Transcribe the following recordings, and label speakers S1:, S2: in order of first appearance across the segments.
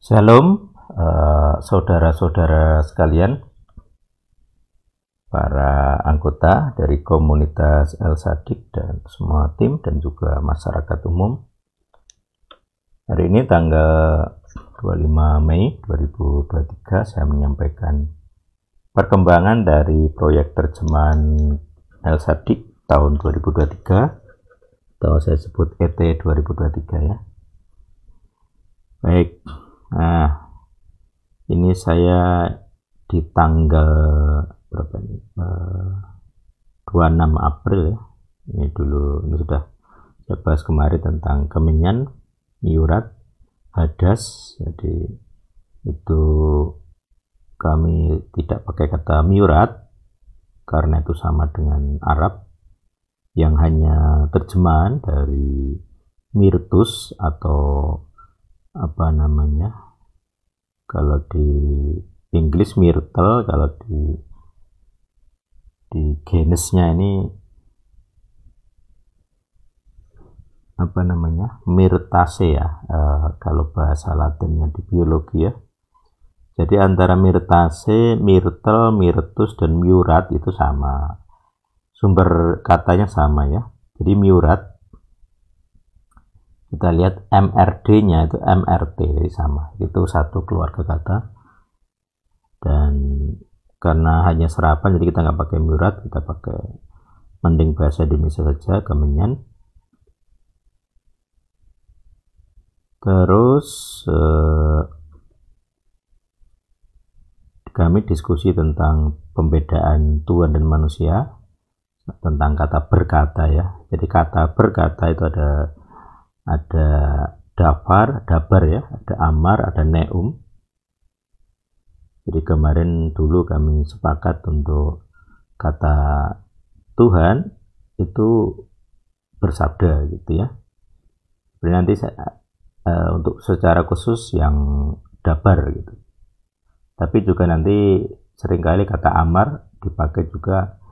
S1: Shalom, saudara-saudara sekalian, para anggota dari komunitas El Sadik dan semua tim dan juga masyarakat umum. Hari ini tanggal 25 Mei 2023 saya menyampaikan perkembangan dari proyek terjemahan El Sadik tahun 2023 atau saya sebut ET 2023 ya. Baik. Nah, ini saya di tanggal berapa nih? 26 April ya. Ini sudah saya bahas kemarin tentang kemenyan, miurat, hadas. Jadi itu kami tidak pakai kata miurat karena itu sama dengan Arab yang hanya terjemahan dari mirtus atau apa namanya, kalau di Inggris myrtle, kalau di genusnya ini apa namanya, myrtaceae kalau bahasa Latinnya di biologi ya. Jadi antara myrtaceae, myrtle, myrtus dan miurat itu sama, sumber katanya sama ya. Jadi miurat kita lihat MRD-nya itu MRT, jadi sama, itu satu keluarga kata. Dan karena hanya serapan jadi kita nggak pakai miurat, kita pakai mending bahasa Indonesia saja, kemenyan. Terus kami diskusi tentang pembedaan Tuhan dan manusia, tentang kata berkata ya. Jadi kata berkata itu ada dabar ya, ada amar, ada neum. Jadi kemarin dulu kami sepakat untuk kata Tuhan itu bersabda gitu ya. Jadi nanti saya untuk secara khusus yang dabar gitu. Tapi juga nanti seringkali kata amar dipakai juga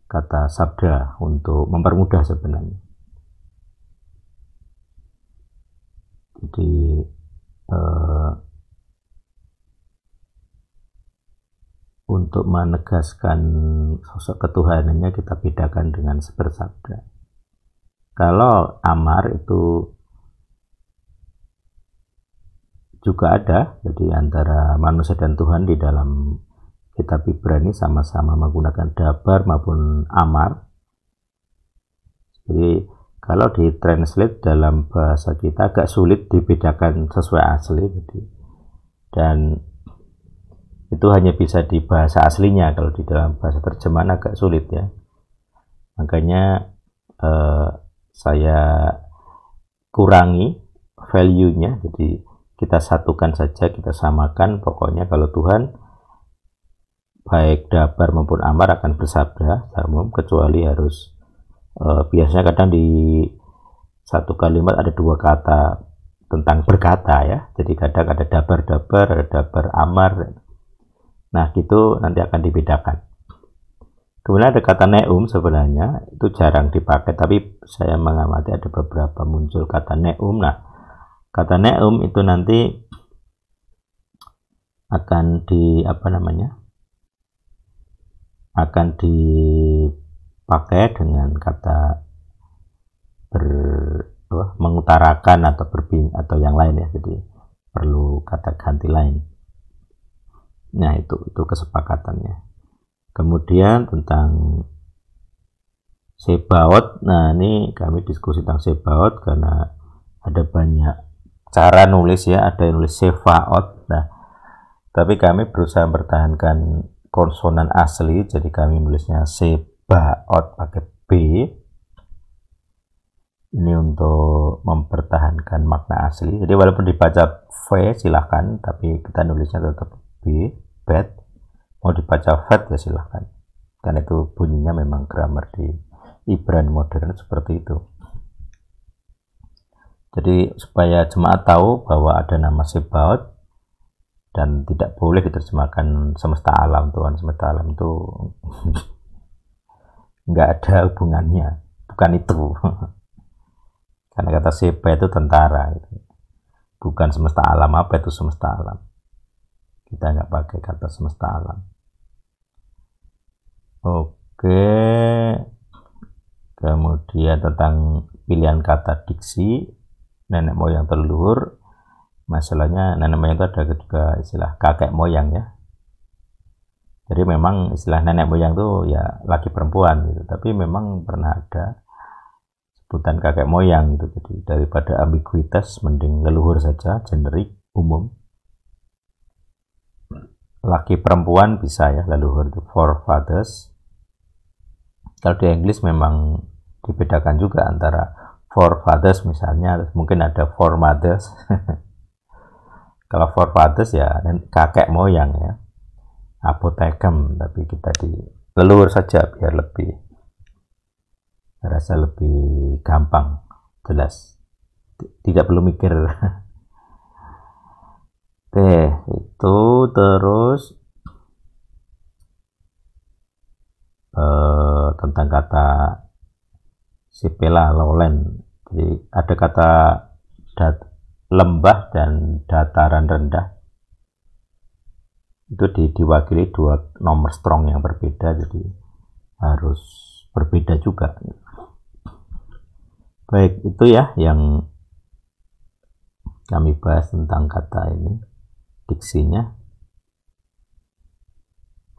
S1: kata sabda untuk mempermudah sebenarnya. Jadi untuk menegaskan sosok ketuhanannya kita bedakan dengan bersabda. Kalau amar itu juga ada, jadi antara manusia dan Tuhan di dalam kitab Ibrani sama-sama menggunakan dabar maupun amar. Jadi kalau di translate dalam bahasa kita agak sulit dibedakan sesuai asli, dan itu hanya bisa di bahasa aslinya, kalau di dalam bahasa terjemahan agak sulit ya. Makanya saya kurangi value-nya, jadi kita satukan saja, kita samakan. Pokoknya kalau Tuhan baik dabar maupun amar akan bersabda secara umum, kecuali harus biasanya kadang di satu kalimat ada dua kata tentang berkata ya. Jadi kadang ada dabar-dabar, ada dabar amar. Nah gitu nanti akan dibedakan. Kemudian ada kata neum, sebenarnya itu jarang dipakai, tapi saya mengamati ada beberapa muncul kata neum. Nah kata neum itu nanti akan akan dipakai dengan kata mengutarakan atau yang lain ya. Jadi perlu kata ganti lain. Nah itu kesepakatannya. Kemudian tentang sebaot. Nah ini kami diskusi tentang sebaot karena ada banyak cara nulis ya. Ada yang nulis sefaot. Nah tapi kami berusaha mempertahankan konsonan asli, jadi kami nulisnya sebaot pakai B. Ini untuk mempertahankan makna asli. Jadi walaupun dibaca V silahkan, tapi kita nulisnya tetap B, bet. Mau dibaca vet ya silahkan, karena itu bunyinya memang grammar di Ibrani modern seperti itu. Jadi supaya jemaat tahu bahwa ada nama sebaot dan tidak boleh diterjemahkan semesta alam. Tuhan semesta alam itu nggak ada hubungannya, bukan itu. Karena kata seba itu tentara gitu. bukan semesta alam. Apa itu semesta alam? Kita nggak pakai kata semesta alam. Oke, kemudian tentang pilihan kata diksi nenek moyang terleluhur, masalahnya nenek moyang itu ada juga istilah kakek moyang ya. Jadi memang istilah nenek moyang itu ya laki perempuan gitu, tapi memang pernah ada sebutan kakek moyang gitu. Jadi daripada ambiguitas mending leluhur saja, generik, umum. Laki perempuan bisa ya leluhur itu forefathers. Kalau di Inggris memang dibedakan juga antara forefathers misalnya, mungkin ada foremothers. Kalau forefathers ya kakek moyang ya. Apothekem, tapi kita di leluhur saja biar lebih rasa lebih gampang, jelas, tidak perlu mikir. Oke, itu terus tentang kata sipela lowland. Jadi ada kata lembah dan dataran rendah, itu diwakili dua nomor strong yang berbeda, jadi harus berbeda juga. Baik, itu ya yang kami bahas tentang kata ini, diksinya.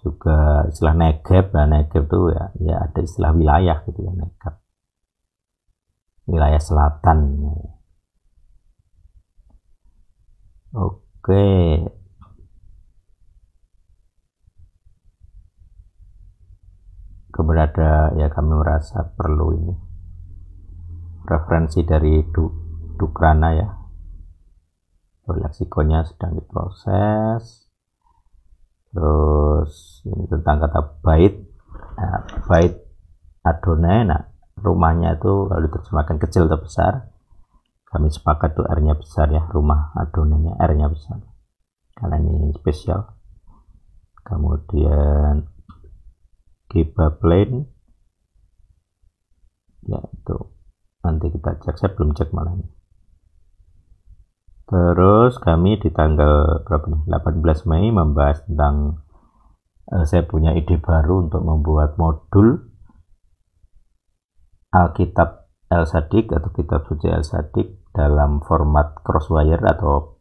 S1: Juga istilah negeb, nah negeb itu ya ada istilah wilayah gitu ya, negeb, wilayah selatan. Oke. Keberada ya kami merasa perlu ini referensi dari Dukrana ya, leksikonya sedang diproses. Terus ini tentang kata bait. Nah, bait Adonai, nah rumahnya itu kalau diterjemahkan kecil atau besar, kami sepakat tuh R-nya besar ya, rumah Adonai-nya R-nya besar karena ini spesial. Kemudian Giba Plain ya, itu nanti kita cek, saya belum cek malah ini. Terus kami di tanggal berapa nih, 18 Mei membahas tentang saya punya ide baru untuk membuat modul Alkitab El-Sadik atau kitab suci El-Sadik dalam format Crosswire atau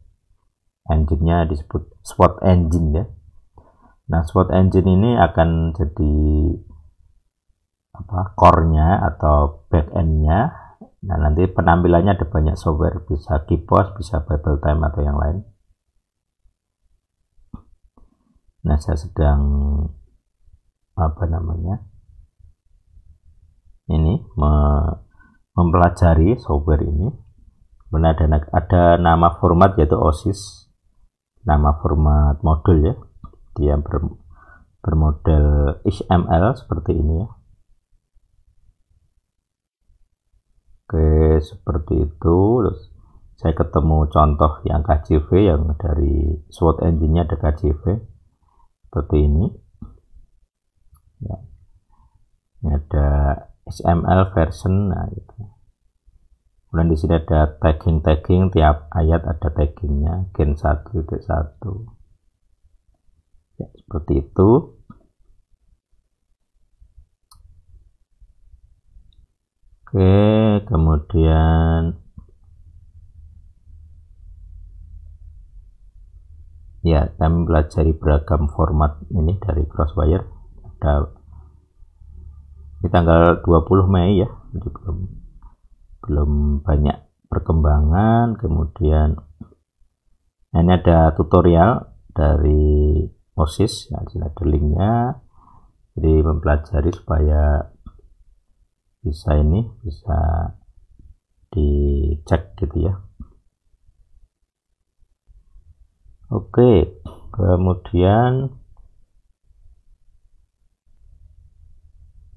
S1: engine-nya disebut SWOT engine ya. Nah, SWOT engine ini akan jadi core-nya atau back-end-nya. Nah, nanti penampilannya ada banyak software, bisa Keypost, bisa Bible Time atau yang lain. Nah, saya sedang ini mempelajari software ini. Benar, ada nama format yaitu OSIS, nama format modul ya. Dia bermodel XML seperti ini ya. Oke, seperti itu. Terus saya ketemu contoh yang KJV, yang dari SWOT engine-nya ada KJV seperti ini ya. Ini ada XML version, nah gitu. Kemudian di sini ada tagging, tiap ayat ada taggingnya, gen 1.1 ya, seperti itu. Oke, kemudian ya kami pelajari beragam format ini dari Crosswire. Ada di tanggal 20 Mei ya, jadi belum banyak perkembangan. Kemudian ini ada tutorial dari OSIS ya, di ada linknya, jadi mempelajari supaya bisa dicek gitu ya. Oke, kemudian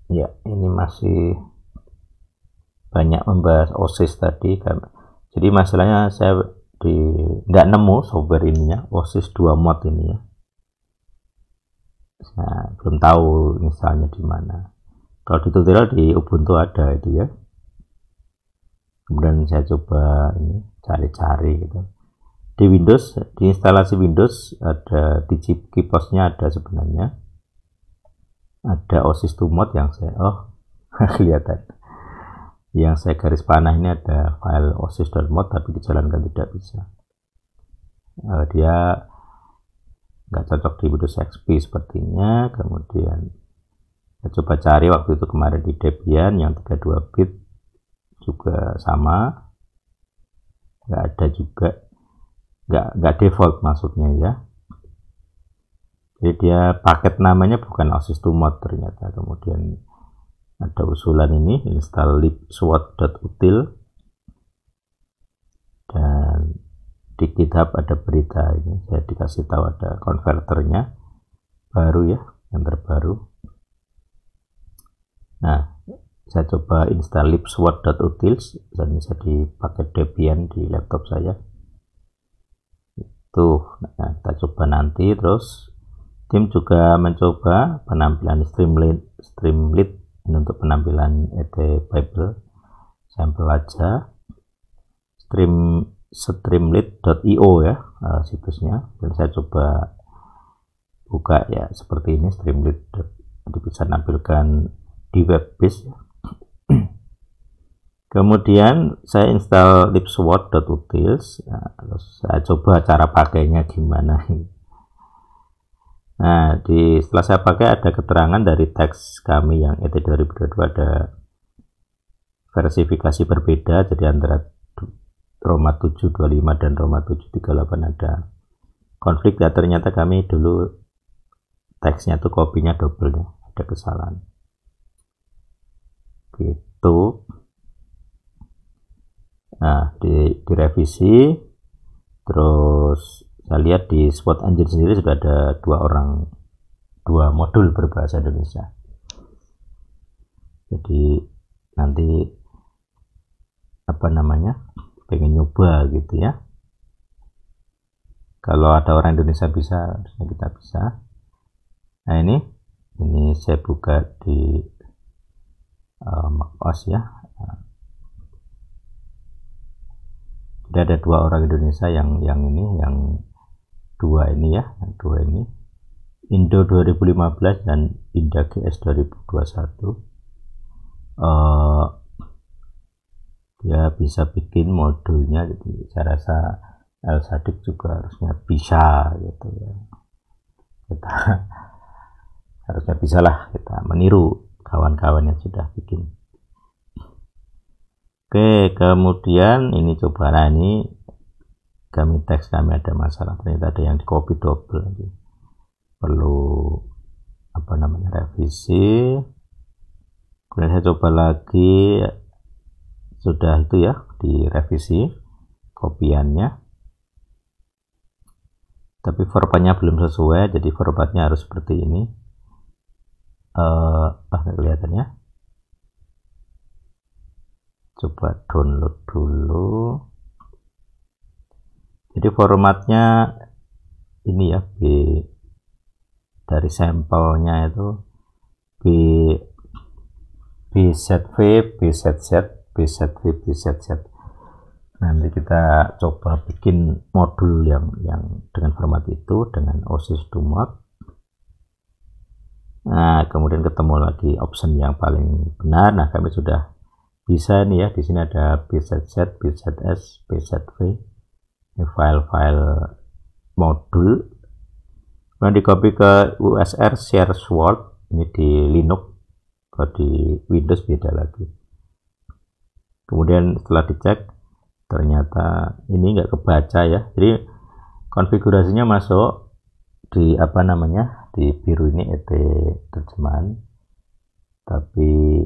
S1: ya ini masih banyak membahas OSIS tadi kan. Jadi masalahnya saya tidak nemu software ininya, OSIS 2 mod ini ya. Saya belum tahu misalnya di mana. Kalau di tutorial di Ubuntu ada itu ya. Kemudian saya coba ini cari-cari gitu. di Windows, di instalasi Windows ada di keyboardnya ada sebenarnya ada OSIS to mod yang saya kelihatan yang saya garis panah ini ada file osis.mod tapi dijalankan tidak bisa. Dia nggak cocok di Windows XP sepertinya. Kemudian saya coba cari waktu itu kemarin di Debian yang 32 bit juga sama, nggak ada juga, nggak default maksudnya ya. Jadi dia paket namanya bukan OSIS to mod ternyata. Kemudian ada usulan ini install libsword.util, dan di GitHub ada berita ini, saya dikasih tahu ada konverternya baru ya, yang terbaru. Nah, saya coba install libsword.utils dan bisa dipakai Debian di laptop saya. Tuh, nah, kita coba nanti. Terus tim juga mencoba penampilan Streamlit ini untuk penampilan ET Bible sampel aja. Streamlit.io ya situsnya, dan saya coba buka ya seperti ini Streamlit. Jadi bisa nampilkan di web-based ya. Kemudian saya install libsword.utils. Nah, terus saya coba cara pakainya gimana. Nah, setelah saya pakai ada keterangan dari teks kami yang ET 2022 ada versifikasi berbeda, jadi antara Roma 725 dan Roma 738 ada konflik. Ya, ternyata kami dulu teksnya tuh kopinya double ya, ada kesalahan gitu. Nah, direvisi. Terus saya lihat di Spot Engine sendiri sudah ada dua modul berbahasa Indonesia. Jadi nanti pengen nyoba gitu ya. Kalau ada orang Indonesia bisa, harusnya kita bisa. Nah, ini saya buka di macOS ya. Jadi ada dua orang Indonesia yang dua ini ya, Indo 2015 dan Inda GS 2021. Dia bisa bikin modulnya, jadi saya rasa Elsadik juga harusnya bisa gitu ya. Kita harusnya bisa lah kita meniru kawan-kawan yang sudah bikin. Oke, kemudian ini coba, nah ini teks kami ada masalah, ternyata ada yang di copy double, perlu revisi. Kemudian saya coba lagi, sudah itu ya, direvisi kopiannya, tapi formatnya belum sesuai, jadi formatnya harus seperti ini. Kelihatannya, coba download dulu. Jadi formatnya ini ya, dari sampelnya itu BZV, BZZ, BZV, BZZ. Nanti kita coba bikin modul yang dengan format itu, dengan OSIS to mod. Nah, kemudian ketemu lagi option yang paling benar. Nah, kami sudah bisa nih ya, di sini ada BZZ, BZS, BZV. Ini file-file modul. Kemudian di copy ke USR share word, ini di Linux. Kalau di Windows beda lagi. Kemudian setelah dicek, ternyata ini nggak kebaca ya. Jadi konfigurasinya masuk di di biru ini ET terjemahan, tapi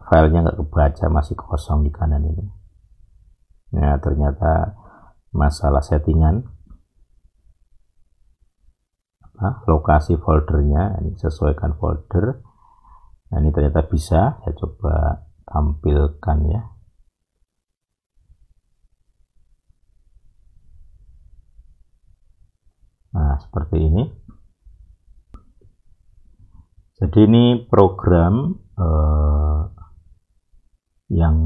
S1: filenya nggak kebaca, masih kosong di kanan ini. Nah, ternyata masalah settingan lokasi foldernya, ini sesuaikan folder. Nah, ini ternyata bisa, saya coba tampilkan ya. Nah, seperti ini. Jadi ini program yang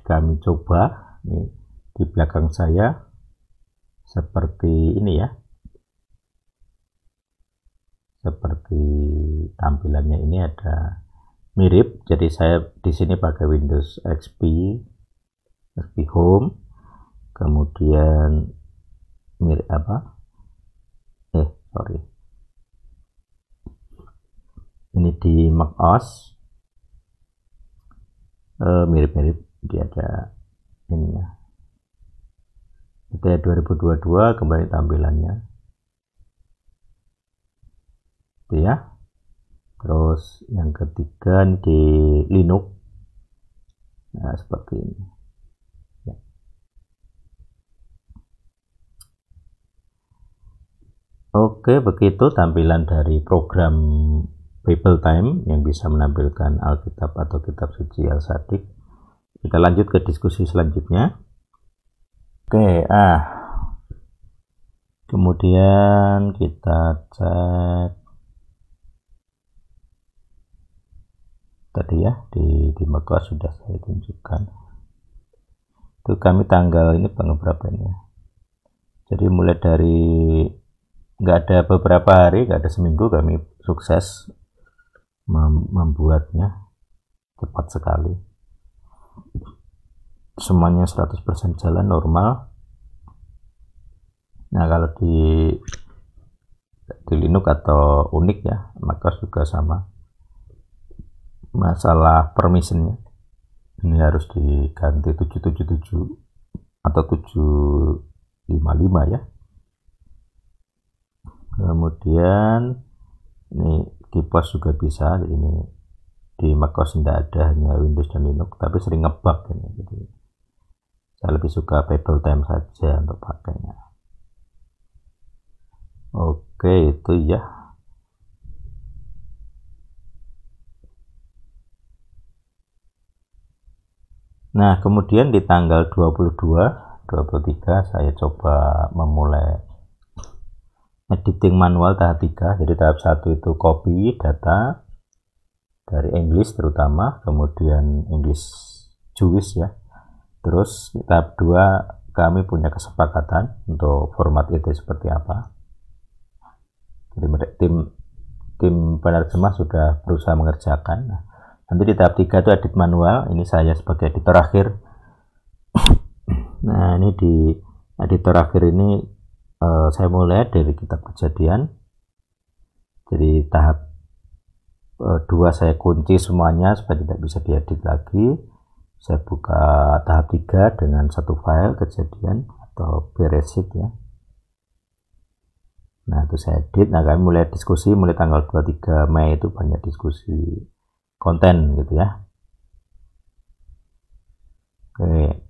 S1: kami coba. Ini di belakang saya seperti ini ya, seperti tampilannya ini ada mirip. Jadi saya di sini pakai Windows XP Home, kemudian mirip apa? Sorry. Ini di macOS mirip-mirip, dia ada ini ya. Itu ya 2022 kembali tampilannya. Itu ya. Terus yang ketiga di Linux. Nah, seperti ini. Ya. Oke, begitu tampilan dari program Bible Time yang bisa menampilkan Alkitab atau kitab suci Al-Sadik. Kita lanjut ke diskusi selanjutnya. Oke, kemudian kita cek tadi ya, di macOS sudah saya tunjukkan. Itu kami tanggal ini berapa ini ya. Jadi mulai dari nggak ada beberapa hari, nggak ada seminggu, kami sukses membuatnya cepat sekali. Semuanya 100% jalan normal. Nah, kalau di Linux atau Unix ya, macOS juga sama. Masalah permissionnya ini harus diganti 777 atau 755 ya. Kemudian ini KeyPass juga bisa. Jadi ini di macOS tidak ada, hanya Windows dan Linux, tapi sering ngebug ini. Jadi saya lebih suka Bible Time saja untuk pakainya. Oke, itu ya. Nah, kemudian di tanggal 23 saya coba memulai editing manual tahap 3. Jadi tahap 1 itu copy data dari English terutama, kemudian English Jewish ya. Terus tahap 2 kami punya kesepakatan untuk format itu seperti apa. Jadi tim penerjemah sudah berusaha mengerjakan. Nanti di tahap 3 itu edit manual. Ini saya sebagai editor akhir. Nah, ini di editor akhir ini saya mulai dari kitab Kejadian. Jadi tahap 2 saya kunci semuanya supaya tidak bisa diedit lagi. Saya buka tahap 3 dengan satu file Kejadian atau Bereshit ya. Nah, itu saya edit. Nah, kami mulai diskusi mulai tanggal 23 Mei itu banyak diskusi konten gitu ya. Oke.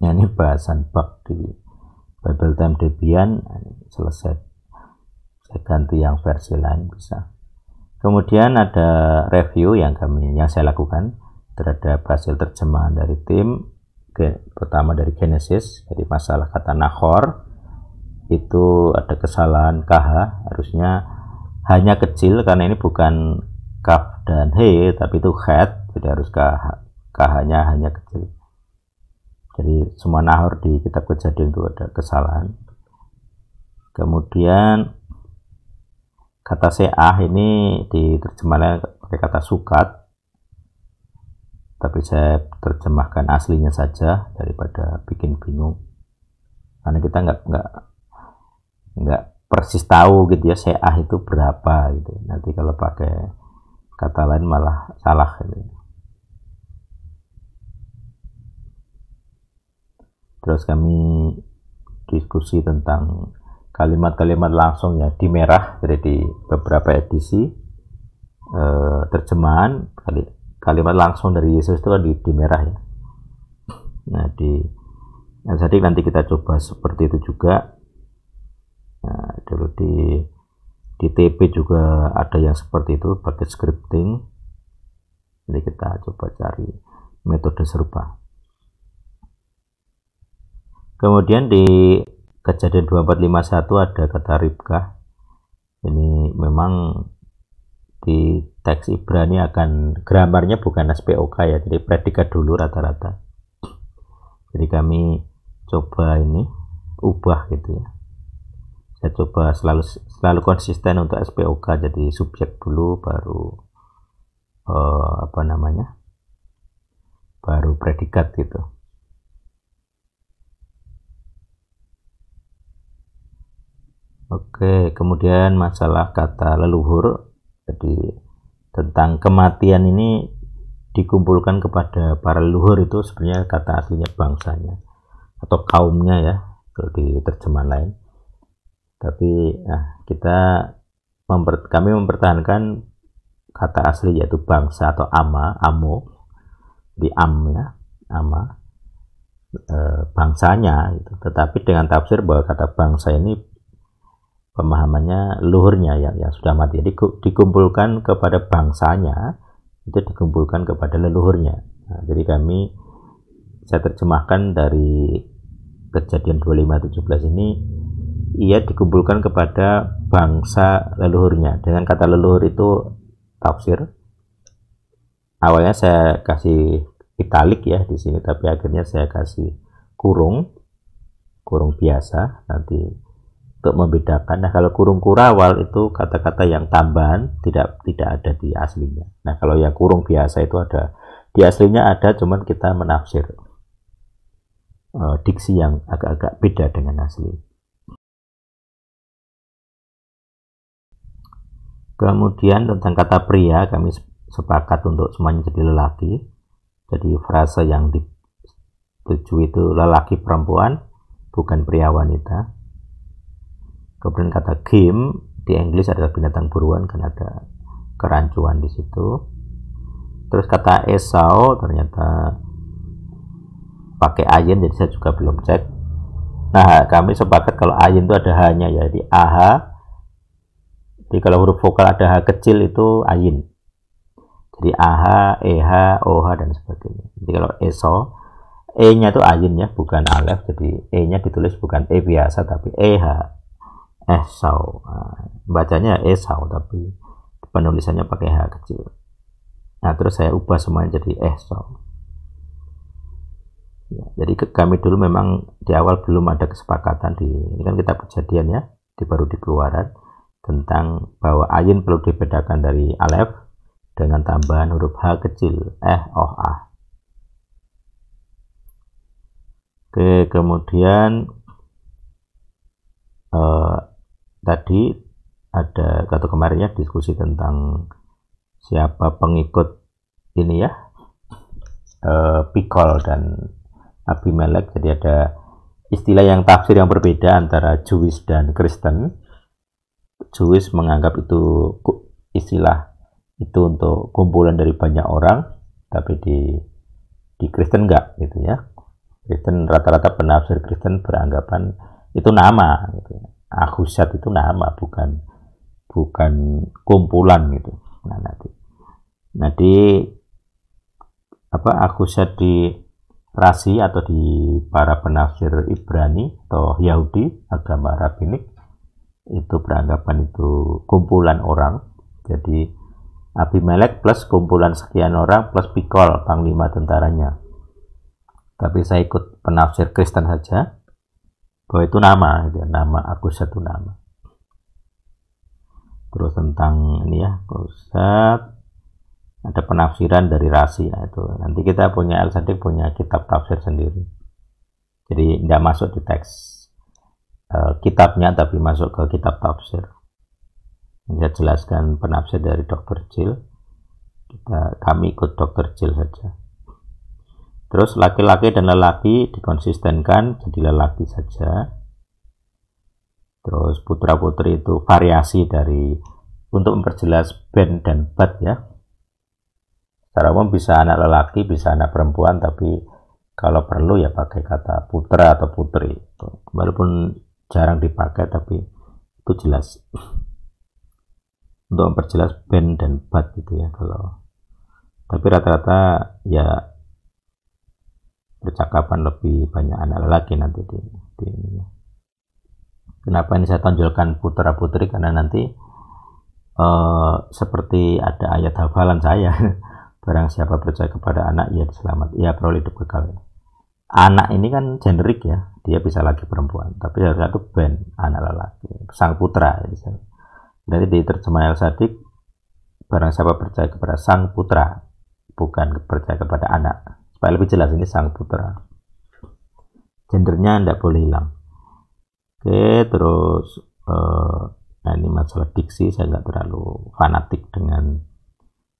S1: Nah, ini bahasan bug di Bible Time Debian. Selesai. Saya ganti yang versi lain bisa. Kemudian ada review yang saya lakukan terhadap hasil terjemahan dari tim. Pertama dari Genesis, jadi masalah kata Nahor itu ada kesalahan KH, harusnya hanya kecil karena ini bukan kaf dan he tapi itu het, jadi harus KH nya hanya kecil. Jadi semua Nahor di kitab Kejadian itu ada kesalahan. Kemudian kata seah ini diterjemahkan pakai kata sukat, tapi saya terjemahkan aslinya saja daripada bikin bingung, karena kita nggak persis tahu gitu ya seah itu berapa gitu. Nanti kalau pakai kata lain malah salah gitu. Terus kami diskusi tentang kalimat-kalimat langsung ya di merah, jadi di beberapa edisi terjemahan kalimat langsung dari Yesus itu kan di merah ya. Nah, jadi nanti kita coba seperti itu juga. Nah, dulu di TP juga ada yang seperti itu pakai scripting. Jadi kita coba cari metode serupa. Kemudian di Kejadian 2451 ada kata Ribkah. Ini memang di teks Ibrani akan gramarnya bukan SPOK ya, jadi predikat dulu rata-rata. Jadi kami coba ini ubah gitu ya. Saya coba selalu konsisten untuk SPOK, jadi subjek dulu baru baru predikat gitu. Oke, kemudian masalah kata leluhur, jadi tentang kematian ini dikumpulkan kepada para leluhur, itu sebenarnya kata aslinya bangsanya atau kaumnya ya, kalau di terjemahan lain. Tapi kami mempertahankan kata asli yaitu bangsa atau amo di amnya, bangsanya gitu. Tetapi dengan tafsir bahwa kata bangsa ini pemahamannya leluhurnya yang sudah mati, jadi dikumpulkan kepada bangsanya, itu dikumpulkan kepada leluhurnya. Jadi saya terjemahkan dari Kejadian 25:17 ini, ia dikumpulkan kepada bangsa leluhurnya. Dengan kata leluhur itu tafsir. Awalnya saya kasih italik ya di sini, tapi akhirnya saya kasih kurung biasa nanti untuk membedakan. Nah, kalau kurung kurawal itu kata-kata yang tambahan, tidak ada di aslinya. Nah, kalau yang kurung biasa itu ada di aslinya, ada, cuman kita menafsir diksi yang agak-agak beda dengan asli. Kemudian tentang kata pria, kami sepakat untuk semuanya jadi lelaki. Jadi frase yang dituju itu lelaki perempuan, bukan pria wanita. Kemudian kata game di Inggris adalah binatang buruan, kan ada kerancuan di situ. Terus kata Esau ternyata pakai ayin, jadi saya juga belum cek. Nah, kami sepakat kalau ayin itu ada hanya ya, di AH. Jadi kalau huruf vokal ada H kecil itu ayin. Jadi AH, EH, OH dan sebagainya. Jadi kalau Esau, E-nya itu ayin ya, bukan alef. Jadi E-nya ditulis bukan E biasa tapi EH. Esau. Nah, bacanya Esau tapi penulisannya pakai H kecil. Nah, terus saya ubah semuanya jadi Esau. Ya, jadi kami dulu memang di awal belum ada kesepakatan ini kan kita Kejadian ya, baru di Keluaran, tentang bahwa ayin perlu dibedakan dari alef dengan tambahan huruf H kecil, ah. Oke, kemudian tadi ada kemarin ya diskusi tentang siapa pengikut ini ya, Pikol dan Abimelek. Jadi ada istilah yang tafsir yang berbeda antara Jewish dan Kristen. Jewish menganggap itu istilah itu untuk kumpulan dari banyak orang, tapi di Kristen enggak gitu ya. Kristen, rata-rata penafsir Kristen beranggapan itu nama gitu. Ahusat itu nama, bukan kumpulan gitu. Nah di Ahusat di Rasi atau di para penafsir Ibrani atau Yahudi agama rabbinik itu beranggapan itu kumpulan orang. Jadi Abimelek plus kumpulan sekian orang plus Pikol panglima tentaranya. Tapi saya ikut penafsir Kristen saja bahwa itu nama gitu, nama Ahusat itu nama. Terus tentang ini ya, Ahusat ada penafsiran dari Rasi ya, itu nanti kita punya El-Sadik punya kitab tafsir sendiri, jadi tidak masuk di teks kitabnya tapi masuk ke kitab tafsir. Saya jelaskan penafsir dari Dr. Jill, kami ikut Dr. Jill saja. Terus laki-laki dan lelaki dikonsistenkan jadi lelaki saja. Terus putra putri itu variasi dari untuk memperjelas ben dan bat ya. Secara umum bisa anak lelaki, bisa anak perempuan, tapi kalau perlu ya pakai kata putra atau putri. Walaupun jarang dipakai, tapi itu jelas. Untuk memperjelas ben dan bat gitu ya. Tapi rata-rata ya percakapan lebih banyak anak lelaki nanti di ini. Kenapa ini saya tonjolkan putra putri? Karena nanti seperti ada ayat hafalan saya. Barang siapa percaya kepada anak, ia selamat, ia peroleh hidup kekal. anak ini kan generik ya, dia bisa laki perempuan, tapi harus satu band anak lelaki, sang putra misalnya. Nanti di terjemahan El-Sadik, barang siapa percaya kepada sang putra, bukan percaya kepada anak, supaya lebih jelas ini sang putra, gendernya tidak boleh hilang. Oke, terus nah ini masalah diksi, saya nggak terlalu fanatik dengan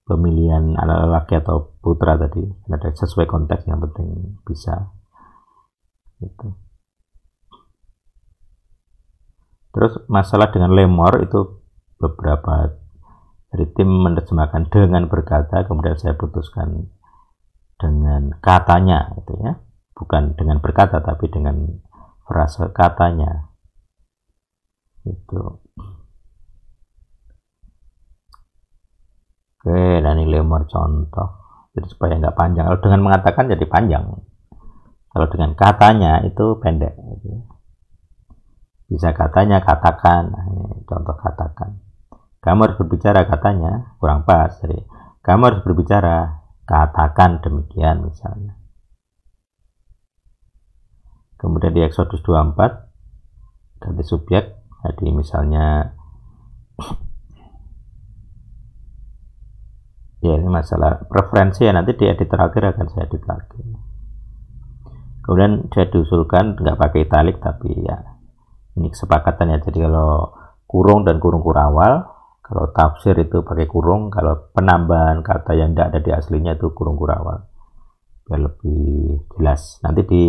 S1: pemilihan anak lelaki atau putra tadi, ada sesuai konteks, yang penting bisa gitu. Terus masalah dengan lemor itu beberapa dari tim menerjemahkan dengan berkata, kemudian saya putuskan dengan katanya gitu ya, bukan dengan berkata tapi dengan frase katanya itu. Oke, dan ini lemor contoh, jadi supaya nggak panjang. Kalau dengan mengatakan jadi panjang, kalau dengan katanya itu pendek gitu. Bisa katanya katakan, nah, ini contoh katakan. Kamu harus berbicara katanya, kurang pas. Jadi kamu harus berbicara katakan demikian misalnya. Kemudian di Exodus 24 ganti subjek, jadi misalnya ya ini masalah preferensi ya, nanti di edit terakhir akan saya edit lagi. Kemudian saya diusulkan nggak pakai italik, tapi ya ini kesepakatan ya. Jadi kalau kurung dan kurung kurawal, kalau tafsir itu pakai kurung, kalau penambahan kata yang tidak ada di aslinya itu kurung kurawal, biar lebih jelas. Nanti di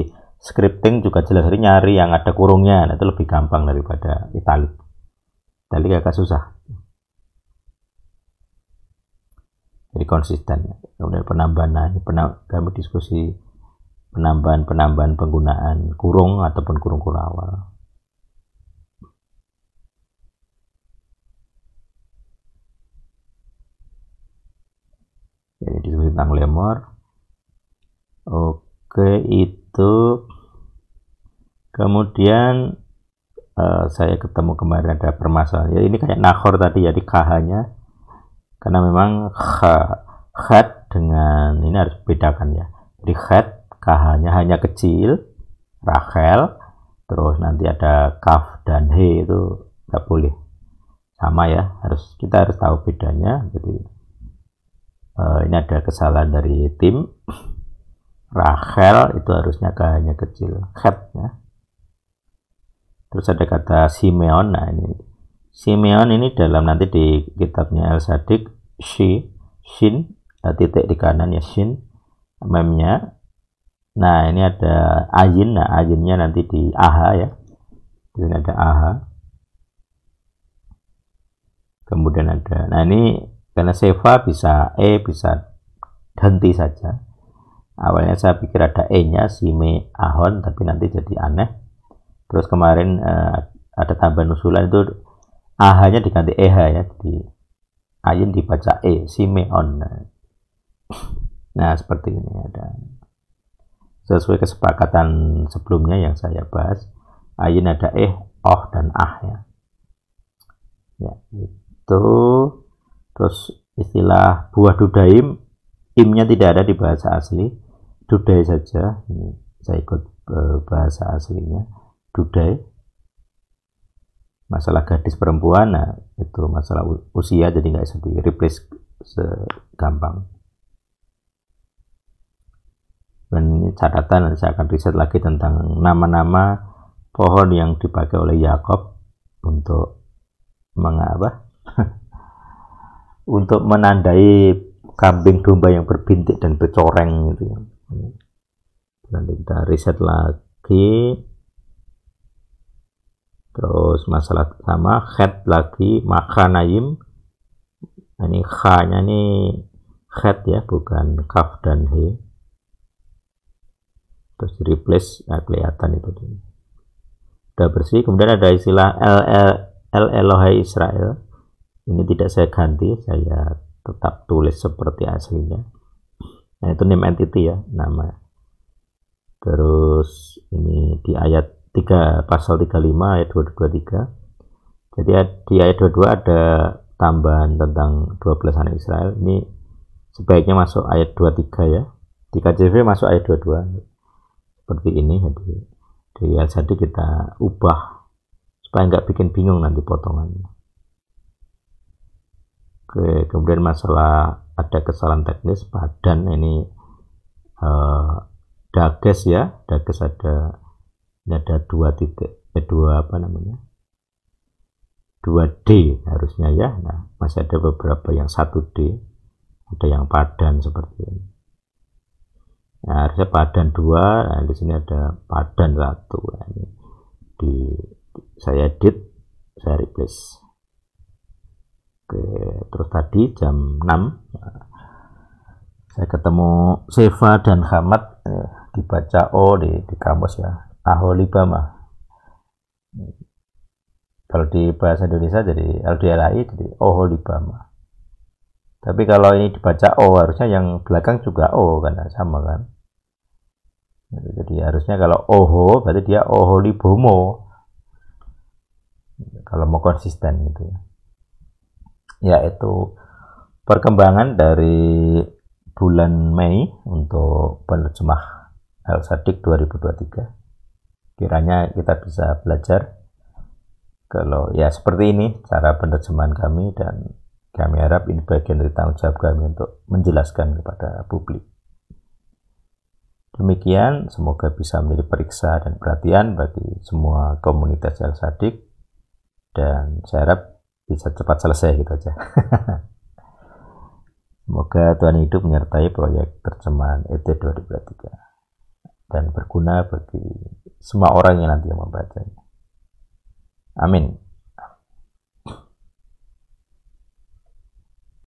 S1: scripting juga jelas, jadi nyari yang ada kurungnya, nah, itu lebih gampang daripada italik. Italik agak susah. Jadi konsisten. Kemudian penambahan, kami diskusi penambahan penggunaan kurung ataupun kurung kurawal. Jadi diskusi tentang lemor. Oke, itu kemudian saya ketemu kemarin ada permasalahan. Ya, ini kayak Nahor tadi ya, di KH-nya. Karena memang khat dengan ini harus bedakan ya. Jadi khat KH-nya hanya kecil, Rachel, terus nanti ada kaf dan he itu nggak boleh sama ya. Kita harus tahu bedanya. Jadi ini ada kesalahan dari tim. Rachel itu harusnya KH-nya kecil, khat ya. Terus ada kata Simeon. Nah ini Simeon ini dalam nanti di kitabnya El-Sadik, shin, titik di kanan ya, shin, memnya. Nah ini ada ayin, nah ayinnya nanti di aha ya, di sini ada aha. Kemudian ada, nah ini karena seva bisa bisa ganti saja. Awalnya saya pikir ada e-nya sime ahon, tapi nanti jadi aneh. Terus kemarin ada tambahan usulan itu aha-nya diganti eh ya, di ayin dibaca simeon. Nah seperti ini ada sesuai kesepakatan sebelumnya yang saya bahas. Ayin ada oh dan ah ya. Ya itu. Terus istilah buah dudaim, imnya tidak ada di bahasa asli, dudai saja. Ini saya ikut bahasa aslinya, dudai. Masalah gadis perempuan, nah itu masalah usia, jadi nggak bisa di replace segampang. Dan ini catatan, saya akan riset lagi tentang nama-nama pohon yang dipakai oleh Yakob untuk mengapa untuk menandai kambing domba yang berbintik dan bercoreng gitu ya. Nanti kita riset lagi. Terus masalah sama khat lagi, makanayim. Ini kha-nya ini khat ya, bukan kaf dan he. Terus replace, nah, kelihatan itu. Udah bersih. Kemudian ada istilah El Elohai Israel. Ini tidak saya ganti, saya tetap tulis seperti aslinya. Nah itu name entity ya, nama. Terus ini di ayat 3, pasal 35 ayat 223. Jadi di ayat 22 ada tambahan tentang 12 anak Israel. Ini sebaiknya masuk ayat 23 ya. Di KJV masuk ayat 22. seperti ini. Jadi di LCD kita ubah supaya nggak bikin bingung nanti potongannya. Oke, kemudian masalah ada kesalahan teknis padan ini dages ya, dages ada dua titik, dua apa namanya, 2D harusnya ya. Nah, masih ada beberapa yang 1D, ada yang padan seperti ini. Nah, harusnya padan 2, nah di sini ada padan 1. Nah, ini saya edit, saya replace. Oke, terus tadi jam 6 saya ketemu Seva dan Hamad, dibaca O di kamus ya, Aholibama. Kalau di bahasa Indonesia jadi LDLI, jadi Oholibama. Tapi kalau ini dibaca O, harusnya yang belakang juga O, kan sama kan. Jadi harusnya kalau Oho berarti dia Oholibomo, kalau mau konsisten gitu ya. Ya, itu perkembangan dari bulan Mei untuk penerjemah Al-Sadik 2023. Kiranya kita bisa belajar kalau ya seperti ini cara penerjemahan kami, dan kami harap ini bagian dari tanggung jawab kami untuk menjelaskan kepada publik. Demikian, semoga bisa menjadi periksa dan perhatian bagi semua komunitas Al-Sadik, dan saya harap bisa cepat selesai gitu aja. Semoga Tuhan hidup menyertai proyek terjemahan ET 2023 dan berguna bagi semua orang yang nanti membacanya. Amin.